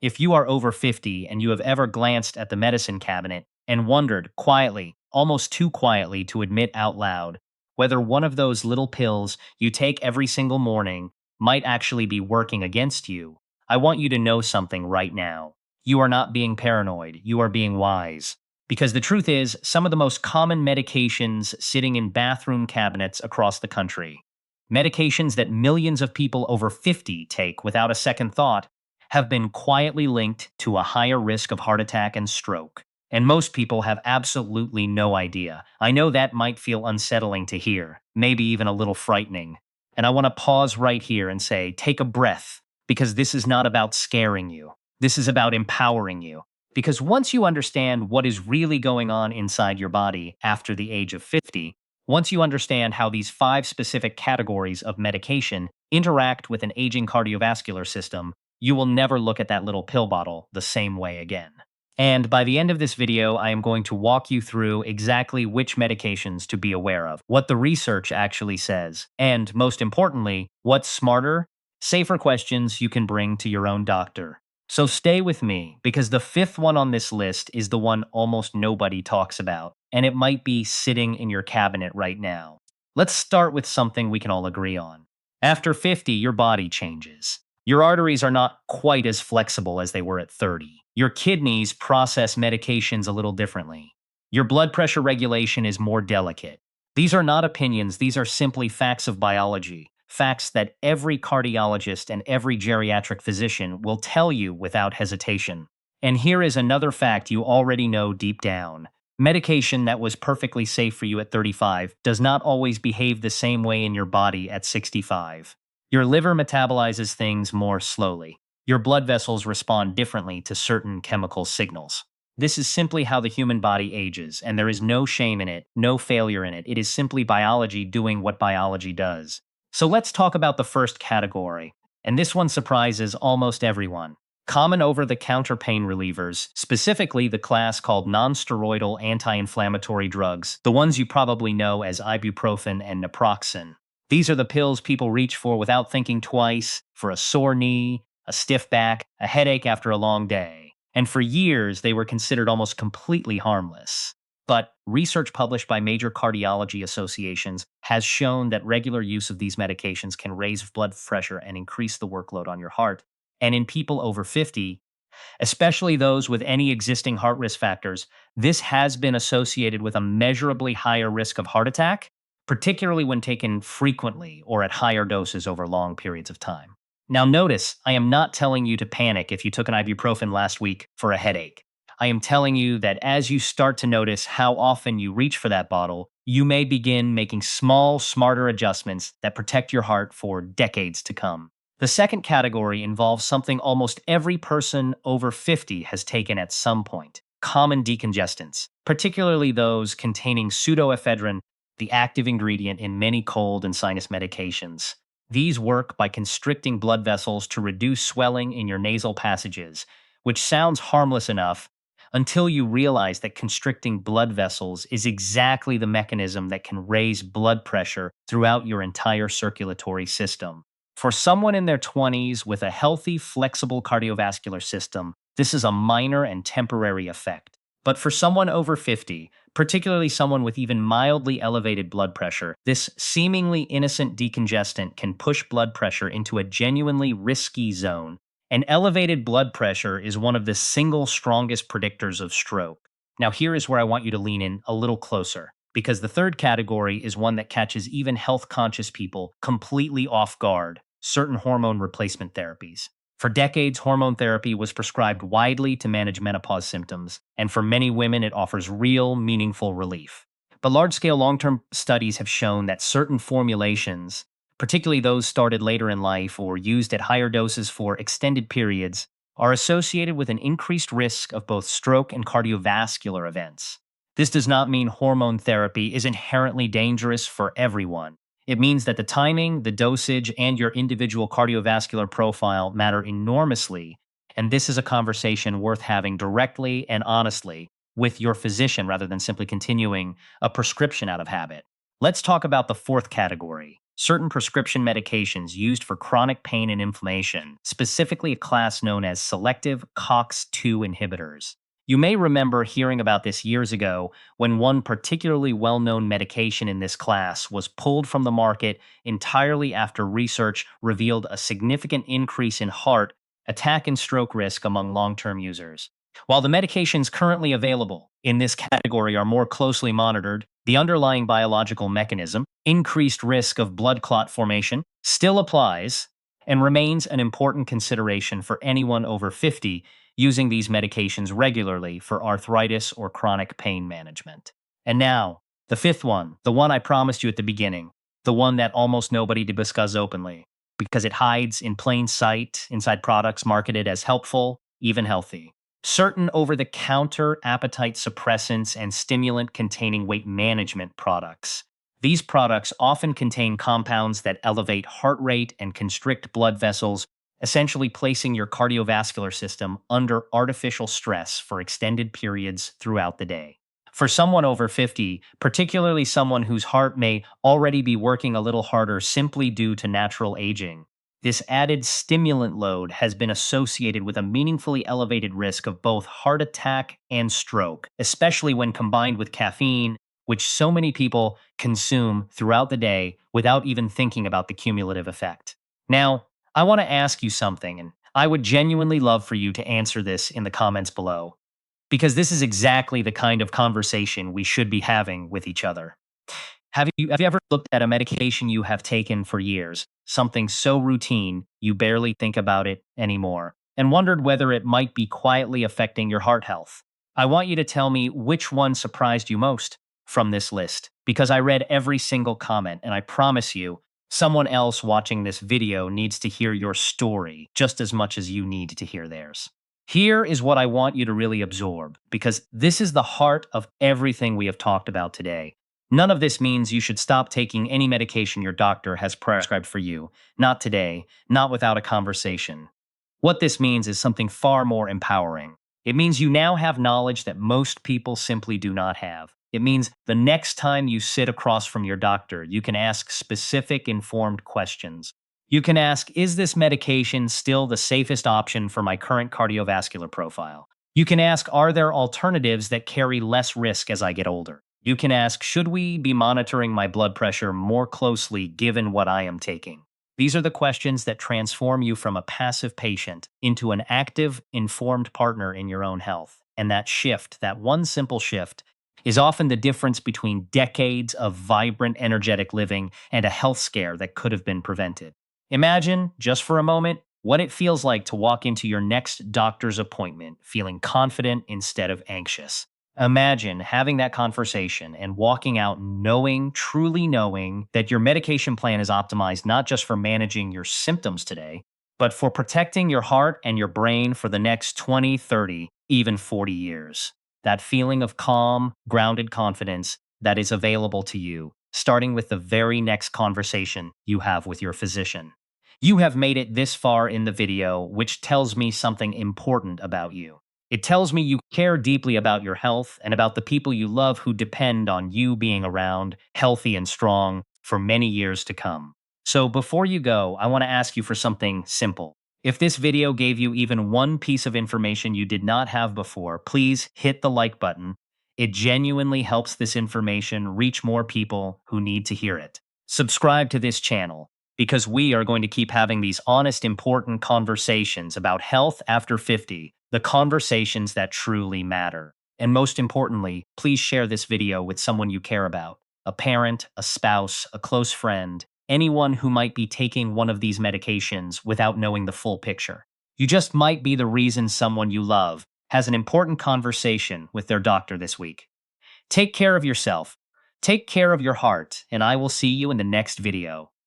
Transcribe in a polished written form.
If you are over 50 and you have ever glanced at the medicine cabinet and wondered quietly, almost too quietly to admit out loud, whether one of those little pills you take every single morning might actually be working against you, I want you to know something right now. You are not being paranoid, you are being wise. Because the truth is, some of the most common medications sitting in bathroom cabinets across the country, medications that millions of people over 50 take without a second thought, have been quietly linked to a higher risk of heart attack and stroke. And most people have absolutely no idea. I know that might feel unsettling to hear, maybe even a little frightening. And I want to pause right here and say, take a breath, because this is not about scaring you. This is about empowering you. Because once you understand what is really going on inside your body after the age of 50, once you understand how these 5 specific categories of medication interact with an aging cardiovascular system, you will never look at that little pill bottle the same way again. And by the end of this video, I am going to walk you through exactly which medications to be aware of, what the research actually says, and most importantly, what smarter, safer questions you can bring to your own doctor. So stay with me, because the 5th one on this list is the one almost nobody talks about, and it might be sitting in your cabinet right now. Let's start with something we can all agree on. After 50, your body changes. Your arteries are not quite as flexible as they were at 30. Your kidneys process medications a little differently. Your blood pressure regulation is more delicate. These are not opinions, these are simply facts of biology. Facts that every cardiologist and every geriatric physician will tell you without hesitation. And here is another fact you already know deep down. Medication that was perfectly safe for you at 35 does not always behave the same way in your body at 65. Your liver metabolizes things more slowly. Your blood vessels respond differently to certain chemical signals. This is simply how the human body ages, and there is no shame in it, no failure in it. It is simply biology doing what biology does. So let's talk about the first category, and this one surprises almost everyone. Common over-the-counter pain relievers, specifically the class called non-steroidal anti-inflammatory drugs, the ones you probably know as ibuprofen and naproxen. These are the pills people reach for without thinking twice, for a sore knee, a stiff back, a headache after a long day. And for years, they were considered almost completely harmless. But research published by major cardiology associations has shown that regular use of these medications can raise blood pressure and increase the workload on your heart. And in people over 50, especially those with any existing heart risk factors, this has been associated with a measurably higher risk of heart attack, particularly when taken frequently or at higher doses over long periods of time. Now notice, I am not telling you to panic if you took an ibuprofen last week for a headache. I am telling you that as you start to notice how often you reach for that bottle, you may begin making small, smarter adjustments that protect your heart for decades to come. The second category involves something almost every person over 50 has taken at some point: common decongestants, particularly those containing pseudoephedrine, the active ingredient in many cold and sinus medications. These work by constricting blood vessels to reduce swelling in your nasal passages, which sounds harmless enough until you realize that constricting blood vessels is exactly the mechanism that can raise blood pressure throughout your entire circulatory system. For someone in their 20s with a healthy, flexible cardiovascular system, this is a minor and temporary effect. But for someone over 50, particularly someone with even mildly elevated blood pressure, this seemingly innocent decongestant can push blood pressure into a genuinely risky zone. And elevated blood pressure is one of the single strongest predictors of stroke. Now here is where I want you to lean in a little closer, because the third category is one that catches even health-conscious people completely off guard: certain hormone replacement therapies. For decades, hormone therapy was prescribed widely to manage menopause symptoms, and for many women, it offers real, meaningful relief. But large-scale long-term studies have shown that certain formulations, particularly those started later in life or used at higher doses for extended periods, are associated with an increased risk of both stroke and cardiovascular events. This does not mean hormone therapy is inherently dangerous for everyone. It means that the timing, the dosage, and your individual cardiovascular profile matter enormously, and this is a conversation worth having directly and honestly with your physician rather than simply continuing a prescription out of habit. Let's talk about the fourth category: certain prescription medications used for chronic pain and inflammation, specifically a class known as selective COX-2 inhibitors. You may remember hearing about this years ago when one particularly well known medication in this class was pulled from the market entirely after research revealed a significant increase in heart attack and stroke risk among long term users. While the medications currently available in this category are more closely monitored, the underlying biological mechanism, increased risk of blood clot formation, still applies and remains an important consideration for anyone over 50 using these medications regularly for arthritis or chronic pain management. And now, the fifth one, the one I promised you at the beginning, the one that almost nobody discusses openly, because it hides in plain sight inside products marketed as helpful, even healthy. Certain over the counter appetite suppressants and stimulant containing weight management products. These products often contain compounds that elevate heart rate and constrict blood vessels, essentially placing your cardiovascular system under artificial stress for extended periods throughout the day. For someone over 50, particularly someone whose heart may already be working a little harder simply due to natural aging, this added stimulant load has been associated with a meaningfully elevated risk of both heart attack and stroke, especially when combined with caffeine, which so many people consume throughout the day without even thinking about the cumulative effect. Now, I want to ask you something, and I would genuinely love for you to answer this in the comments below, because this is exactly the kind of conversation we should be having with each other. Have you ever looked at a medication you have taken for years, something so routine you barely think about it anymore, and wondered whether it might be quietly affecting your heart health? I want you to tell me which one surprised you most from this list, because I read every single comment, and I promise you, someone else watching this video needs to hear your story just as much as you need to hear theirs. Here is what I want you to really absorb, because this is the heart of everything we have talked about today. None of this means you should stop taking any medication your doctor has prescribed for you. Not today, not without a conversation. What this means is something far more empowering. It means you now have knowledge that most people simply do not have. It means the next time you sit across from your doctor, you can ask specific, informed questions. You can ask, is this medication still the safest option for my current cardiovascular profile? You can ask, are there alternatives that carry less risk as I get older? You can ask, should we be monitoring my blood pressure more closely given what I am taking? These are the questions that transform you from a passive patient into an active, informed partner in your own health. And that shift, that one simple shift, is often the difference between decades of vibrant, energetic living and a health scare that could have been prevented. Imagine, just for a moment, what it feels like to walk into your next doctor's appointment feeling confident instead of anxious. Imagine having that conversation and walking out knowing, truly knowing, that your medication plan is optimized not just for managing your symptoms today, but for protecting your heart and your brain for the next 20, 30, even 40 years. That feeling of calm, grounded confidence that is available to you, starting with the very next conversation you have with your physician. You have made it this far in the video, which tells me something important about you. It tells me you care deeply about your health and about the people you love who depend on you being around, healthy and strong, for many years to come. So before you go, I want to ask you for something simple. If this video gave you even one piece of information you did not have before, please hit the like button. It genuinely helps this information reach more people who need to hear it. Subscribe to this channel, because we are going to keep having these honest, important conversations about health after 50, the conversations that truly matter. And most importantly, please share this video with someone you care about, a parent, a spouse, a close friend, anyone who might be taking one of these medications without knowing the full picture. You just might be the reason someone you love has an important conversation with their doctor this week. Take care of yourself, take care of your heart, and I will see you in the next video.